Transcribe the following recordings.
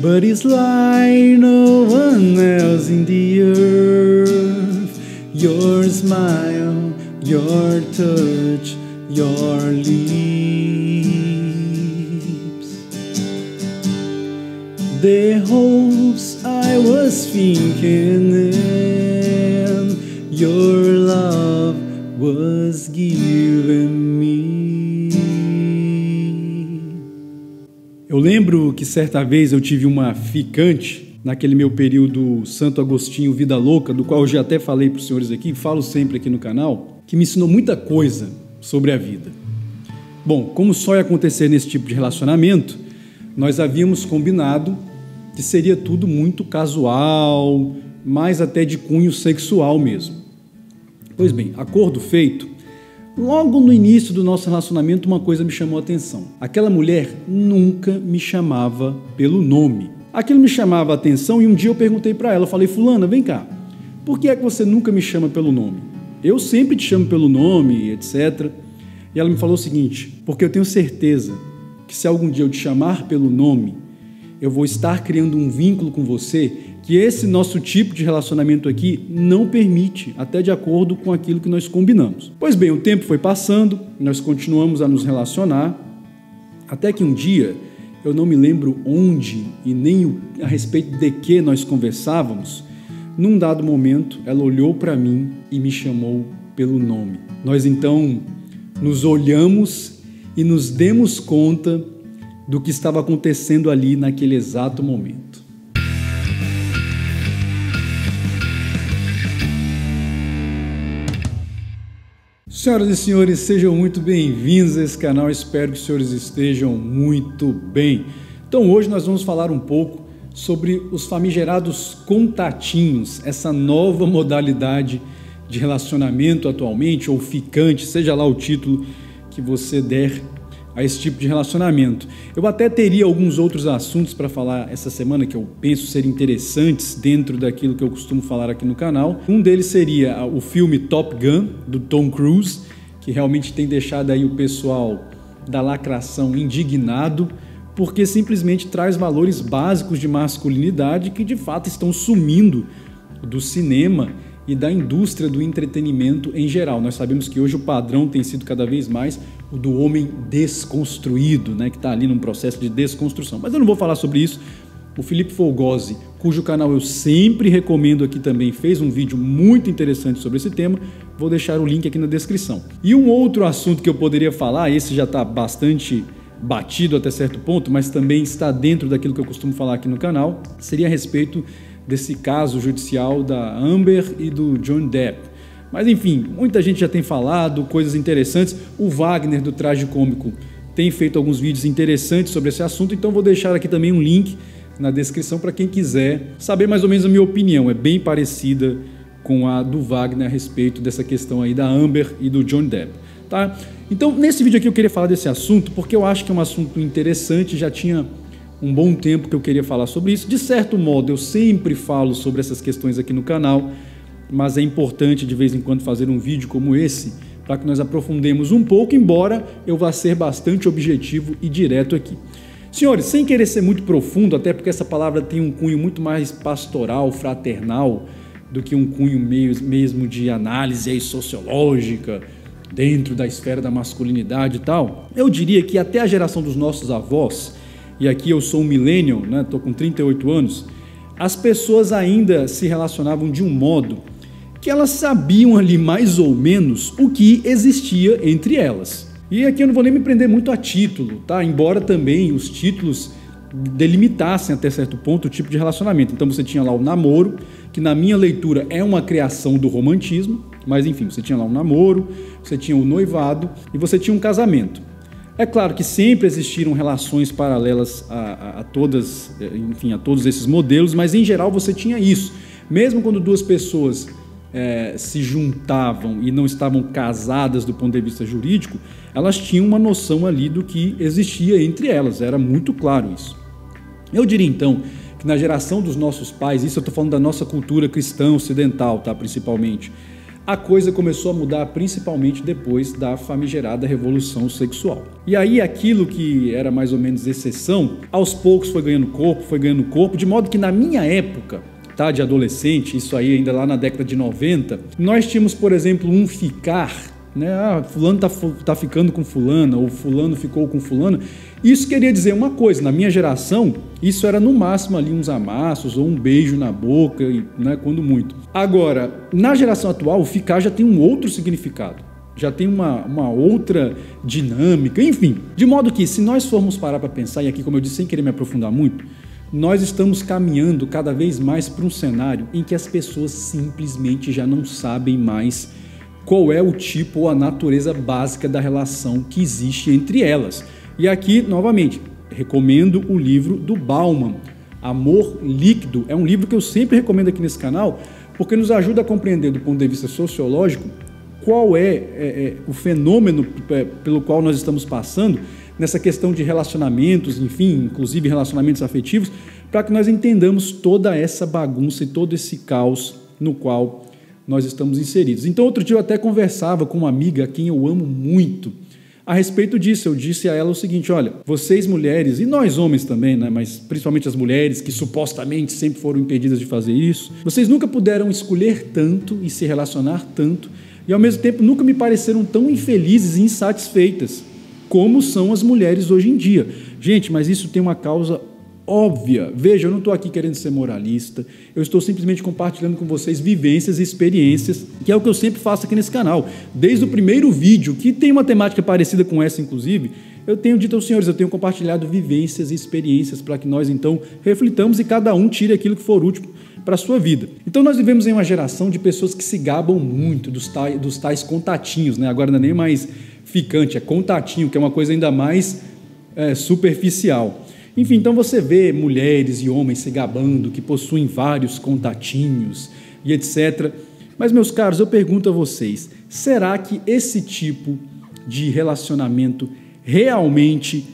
but it's like no one else in the earth. Your smile, your touch, your lips. The hopes I was thinking in, your love was given me. Eu lembro que certa vez eu tive uma ficante naquele meu período Santo Agostinho Vida Louca, do qual eu já até falei para os senhores aqui, falo sempre aqui no canal, que me ensinou muita coisa sobre a vida. Bom, como só ia acontecer nesse tipo de relacionamento, nós havíamos combinado que seria tudo muito casual, mais até de cunho sexual mesmo. Pois bem, acordo feito, logo no início do nosso relacionamento uma coisa me chamou a atenção. Aquela mulher nunca me chamava pelo nome. Aquilo me chamava a atenção e um dia eu perguntei para ela, eu falei, fulana, vem cá, por que é que você nunca me chama pelo nome? Eu sempre te chamo pelo nome, etc. E ela me falou o seguinte, porque eu tenho certeza que se algum dia eu te chamar pelo nome, eu vou estar criando um vínculo com você que esse nosso tipo de relacionamento aqui não permite, até de acordo com aquilo que nós combinamos. Pois bem, o tempo foi passando, nós continuamos a nos relacionar, até que um dia, eu não me lembro onde e nem a respeito de que nós conversávamos, num dado momento, ela olhou para mim e me chamou pelo nome. Nós então nos olhamos e nos demos conta do que estava acontecendo ali naquele exato momento. Senhoras e senhores, sejam muito bem-vindos a esse canal, espero que os senhores estejam muito bem. Então hoje nós vamos falar um pouco sobre os famigerados contatinhos, essa nova modalidade de relacionamento atualmente, ou ficante, seja lá o título que você der a esse tipo de relacionamento. Eu até teria alguns outros assuntos para falar essa semana que eu penso ser interessantes dentro daquilo que eu costumo falar aqui no canal. Um deles seria o filme Top Gun, do Tom Cruise, que realmente tem deixado aí o pessoal da lacração indignado, porque simplesmente traz valores básicos de masculinidade que de fato estão sumindo do cinema e da indústria do entretenimento em geral. Nós sabemos que hoje o padrão tem sido cada vez mais o do homem desconstruído, né, que está ali num processo de desconstrução. Mas eu não vou falar sobre isso. O Felipe Folgose, cujo canal eu sempre recomendo aqui também, fez um vídeo muito interessante sobre esse tema. Vou deixar o link aqui na descrição. E um outro assunto que eu poderia falar, esse já está bastante batido até certo ponto, mas também está dentro daquilo que eu costumo falar aqui no canal, seria a respeito desse caso judicial da Amber e do Johnny Depp. Mas enfim, muita gente já tem falado coisas interessantes. O Wagner do Traje Cômico tem feito alguns vídeos interessantes sobre esse assunto, então vou deixar aqui também um link na descrição para quem quiser saber mais ou menos a minha opinião. É bem parecida com a do Wagner a respeito dessa questão aí da Amber e do Johnny Depp, tá? Então, nesse vídeo aqui eu queria falar desse assunto porque eu acho que é um assunto interessante, já tinha um bom tempo que eu queria falar sobre isso. De certo modo, eu sempre falo sobre essas questões aqui no canal, mas é importante de vez em quando fazer um vídeo como esse para que nós aprofundemos um pouco, embora eu vá ser bastante objetivo e direto aqui. Senhores, sem querer ser muito profundo, até porque essa palavra tem um cunho muito mais pastoral, fraternal, do que um cunho mesmo de análise aí sociológica, dentro da esfera da masculinidade e tal, eu diria que até a geração dos nossos avós, e aqui eu sou um millennial, né? Tô com 38 anos, as pessoas ainda se relacionavam de um modo que elas sabiam ali mais ou menos o que existia entre elas. E aqui eu não vou nem me prender muito a título, tá? Embora também os títulos delimitassem até certo ponto o tipo de relacionamento. Então você tinha lá o namoro, que na minha leitura é uma criação do romantismo, mas enfim, você tinha lá um namoro, você tinha o noivado e você tinha um casamento. É claro que sempre existiram relações paralelas a todos esses modelos, mas em geral você tinha isso. Mesmo quando duas pessoas se juntavam e não estavam casadas do ponto de vista jurídico, elas tinham uma noção ali do que existia entre elas, era muito claro isso. Eu diria então que na geração dos nossos pais, isso eu estou falando da nossa cultura cristã ocidental, tá, principalmente, a coisa começou a mudar principalmente depois da famigerada revolução sexual. E aí aquilo que era mais ou menos exceção, aos poucos foi ganhando corpo, de modo que na minha época, tá, de adolescente, isso aí ainda lá na década de 90, nós tínhamos, por exemplo, um ficar, né? Fulano tá ficando com fulana, ou fulano ficou com fulana. Isso queria dizer uma coisa, na minha geração, isso era no máximo ali uns amassos ou um beijo na boca, né, quando muito. Agora, na geração atual, o ficar já tem um outro significado, já tem uma outra dinâmica, enfim. De modo que, se nós formos parar para pensar, e aqui, como eu disse, sem querer me aprofundar muito, nós estamos caminhando cada vez mais para um cenário em que as pessoas simplesmente já não sabem mais qual é o tipo ou a natureza básica da relação que existe entre elas. E aqui, novamente, recomendo o livro do Bauman, Amor Líquido. É um livro que eu sempre recomendo aqui nesse canal, porque nos ajuda a compreender do ponto de vista sociológico qual é o fenômeno pelo qual nós estamos passando nessa questão de relacionamentos, enfim, inclusive relacionamentos afetivos, para que nós entendamos toda essa bagunça e todo esse caos no qual nós estamos inseridos. Então, outro dia eu até conversava com uma amiga a quem eu amo muito a respeito disso. Eu disse a ela o seguinte: olha, vocês mulheres, e nós homens também, né, mas principalmente as mulheres que supostamente sempre foram impedidas de fazer isso, vocês nunca puderam escolher tanto e se relacionar tanto, e ao mesmo tempo nunca me pareceram tão infelizes e insatisfeitas como são as mulheres hoje em dia. Gente, mas isso tem uma causa óbvia. Veja, eu não estou aqui querendo ser moralista, eu estou simplesmente compartilhando com vocês vivências e experiências, que é o que eu sempre faço aqui nesse canal. Desde o primeiro vídeo, que tem uma temática parecida com essa, inclusive, eu tenho dito aos senhores, eu tenho compartilhado vivências e experiências para que nós, então, reflitamos e cada um tire aquilo que for útil para a sua vida. Então, nós vivemos em uma geração de pessoas que se gabam muito dos tais contatinhos, né? Agora não é nem mais ficante, é contatinho, que é uma coisa ainda mais superficial. Enfim, então você vê mulheres e homens se gabando que possuem vários contatinhos e etc. Mas, meus caros, eu pergunto a vocês, será que esse tipo de relacionamento realmente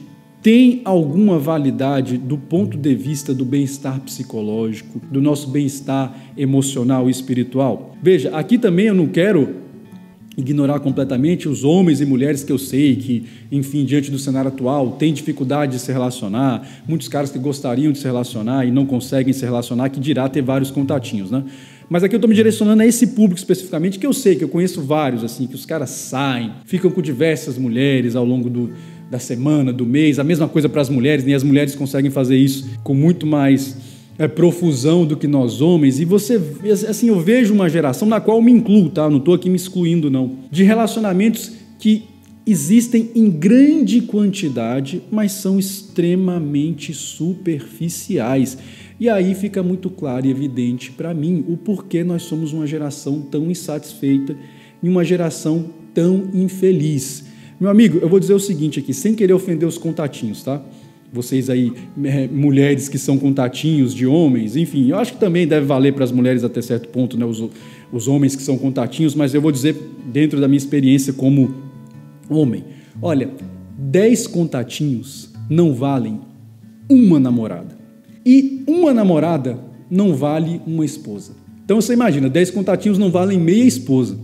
tem alguma validade do ponto de vista do bem-estar psicológico, do nosso bem-estar emocional e espiritual? Veja, aqui também eu não quero ignorar completamente os homens e mulheres que eu sei que, enfim, diante do cenário atual, têm dificuldade de se relacionar, muitos caras que gostariam de se relacionar e não conseguem se relacionar, que dirá ter vários contatinhos, né? Mas aqui eu estou me direcionando a esse público especificamente, que eu sei, que eu conheço vários, assim, que os caras saem, ficam com diversas mulheres ao longo da semana, do mês, a mesma coisa para as mulheres, nem as mulheres conseguem fazer isso com muito mais profusão do que nós homens, e você, assim, eu vejo uma geração na qual me incluo, tá? Não estou aqui me excluindo, não, de relacionamentos que existem em grande quantidade, mas são extremamente superficiais. E aí fica muito claro e evidente para mim o porquê nós somos uma geração tão insatisfeita e uma geração tão infeliz. Meu amigo, eu vou dizer o seguinte aqui, sem querer ofender os contatinhos, tá? Vocês aí, mulheres que são contatinhos de homens, enfim, eu acho que também deve valer para as mulheres até certo ponto, né, os homens que são contatinhos, mas eu vou dizer dentro da minha experiência como homem. Olha, 10 contatinhos não valem uma namorada. E uma namorada não vale uma esposa. Então você imagina, 10 contatinhos não valem meia esposa.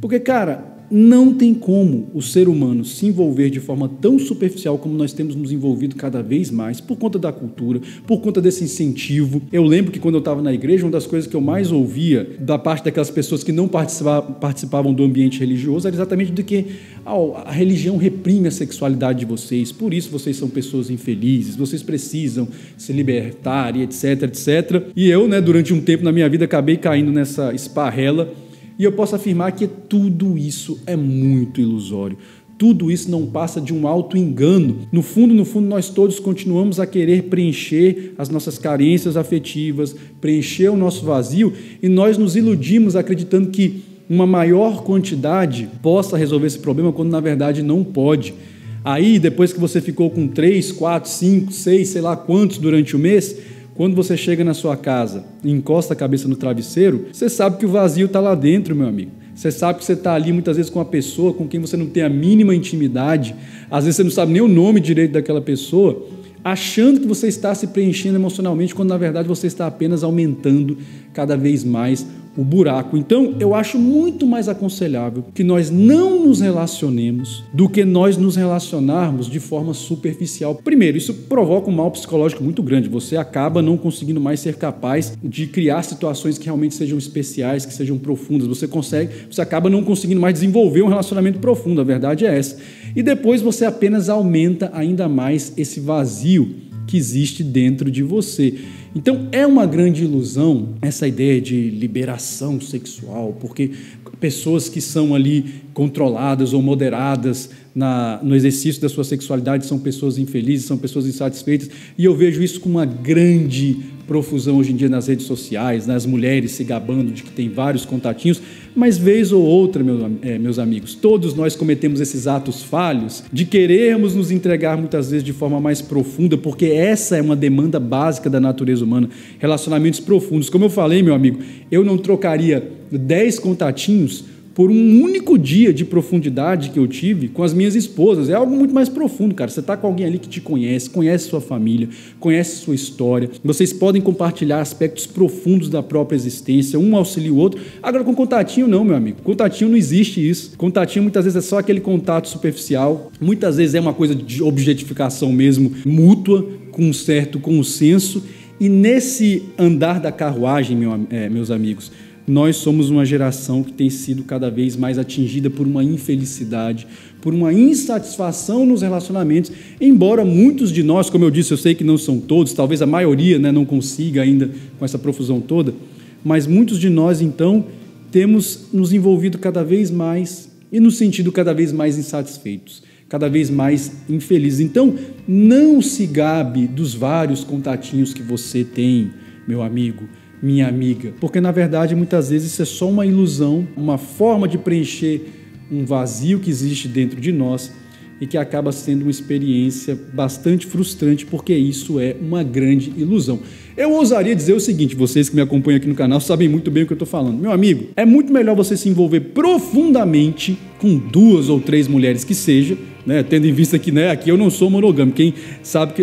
Porque, cara, não tem como o ser humano se envolver de forma tão superficial como nós temos nos envolvido cada vez mais, por conta da cultura, por conta desse incentivo. Eu lembro que quando eu estava na igreja, uma das coisas que eu mais ouvia da parte daquelas pessoas que não participavam do ambiente religioso era exatamente do que a religião reprime a sexualidade de vocês, por isso vocês são pessoas infelizes, vocês precisam se libertar e etc, etc. E eu, né, durante um tempo na minha vida, acabei caindo nessa esparrela. E eu posso afirmar que tudo isso é muito ilusório. Tudo isso não passa de um auto-engano. No fundo, nós todos continuamos a querer preencher as nossas carências afetivas, preencher o nosso vazio, e nós nos iludimos acreditando que uma maior quantidade possa resolver esse problema, quando na verdade não pode. Aí, depois que você ficou com 3, 4, 5, 6, sei lá quantos durante o mês, quando você chega na sua casa e encosta a cabeça no travesseiro, você sabe que o vazio está lá dentro, meu amigo. Você sabe que você está ali muitas vezes com uma pessoa com quem você não tem a mínima intimidade, às vezes você não sabe nem o nome direito daquela pessoa, achando que você está se preenchendo emocionalmente, quando na verdade você está apenas aumentando cada vez mais o buraco. Então, eu acho muito mais aconselhável que nós não nos relacionemos do que nós nos relacionarmos de forma superficial. Primeiro, isso provoca um mal psicológico muito grande. Você acaba não conseguindo mais ser capaz de criar situações que realmente sejam especiais, que sejam profundas. Você acaba não conseguindo mais desenvolver um relacionamento profundo. A verdade é essa. E depois você apenas aumenta ainda mais esse vazio que existe dentro de você. Então é uma grande ilusão essa ideia de liberação sexual, porque pessoas que são ali controladas ou moderadas no exercício da sua sexualidade são pessoas infelizes, são pessoas insatisfeitas, e eu vejo isso com uma grande profusão hoje em dia nas redes sociais, nas mulheres se gabando de que tem vários contatinhos, mas vez ou outra, meus amigos, todos nós cometemos esses atos falhos de querermos nos entregar muitas vezes de forma mais profunda, porque essa é uma demanda básica da natureza humana, relacionamentos profundos. Como eu falei, meu amigo, eu não trocaria 10 contatinhos por um único dia de profundidade que eu tive com as minhas esposas. É algo muito mais profundo, cara. Você está com alguém ali que te conhece sua família, conhece sua história. Vocês podem compartilhar aspectos profundos da própria existência, um auxilia o outro. Agora, com contatinho não, meu amigo. Contatinho não existe isso. Contatinho muitas vezes é só aquele contato superficial. Muitas vezes é uma coisa de objetificação mesmo, mútua, com um certo consenso. E nesse andar da carruagem, meus amigos, nós somos uma geração que tem sido cada vez mais atingida por uma infelicidade, por uma insatisfação nos relacionamentos, embora muitos de nós, como eu disse, eu sei que não são todos, talvez a maioria, né, não consiga ainda com essa profusão toda, mas muitos de nós, então, temos nos envolvido cada vez mais e nos sentido cada vez mais insatisfeitos, cada vez mais infelizes. Então, não se gabe dos vários contatinhos que você tem, meu amigo, minha amiga, porque na verdade muitas vezes isso é só uma ilusão, uma forma de preencher um vazio que existe dentro de nós e que acaba sendo uma experiência bastante frustrante, porque isso é uma grande ilusão. Eu ousaria dizer o seguinte, vocês que me acompanham aqui no canal sabem muito bem o que eu estou falando. Meu amigo, é muito melhor você se envolver profundamente com 2 ou 3 mulheres que seja, né, tendo em vista que aqui eu não sou monogâmico. Quem sabe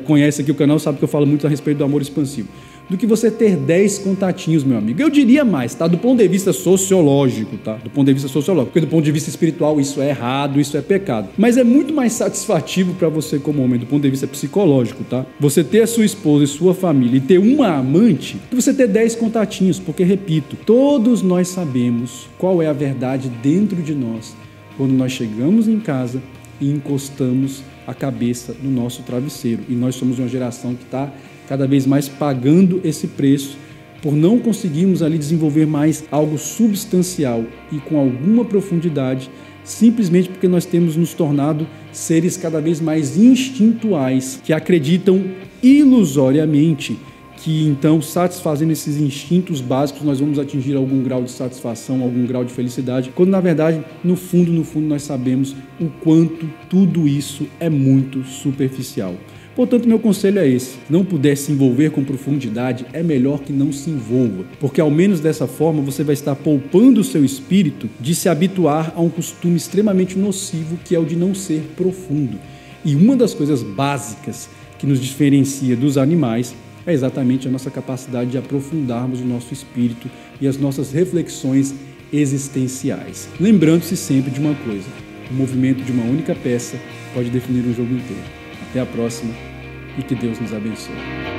conhece aqui o canal sabe que eu falo muito a respeito do amor expansivo. Do que você ter 10 contatinhos, meu amigo. Eu diria mais, tá? Do ponto de vista sociológico, tá? Do ponto de vista sociológico. Porque do ponto de vista espiritual, isso é errado, isso é pecado. Mas é muito mais satisfativo para você como homem, do ponto de vista psicológico, tá? Você ter a sua esposa e sua família e ter uma amante, que você ter 10 contatinhos. Porque, repito, todos nós sabemos qual é a verdade dentro de nós quando nós chegamos em casa e encostamos a cabeça no nosso travesseiro. E nós somos uma geração que está cada vez mais pagando esse preço por não conseguirmos ali desenvolver mais algo substancial e com alguma profundidade, simplesmente porque nós temos nos tornado seres cada vez mais instintuais, que acreditam ilusoriamente que então, satisfazendo esses instintos básicos, nós vamos atingir algum grau de satisfação, algum grau de felicidade, quando na verdade, no fundo, nós sabemos o quanto tudo isso é muito superficial. Portanto, meu conselho é esse: não puder se envolver com profundidade, é melhor que não se envolva, porque ao menos dessa forma você vai estar poupando o seu espírito de se habituar a um costume extremamente nocivo, que é o de não ser profundo. E uma das coisas básicas que nos diferencia dos animais é exatamente a nossa capacidade de aprofundarmos o nosso espírito e as nossas reflexões existenciais. Lembrando-se sempre de uma coisa: o movimento de uma única peça pode definir o jogo inteiro. Até a próxima e que Deus nos abençoe.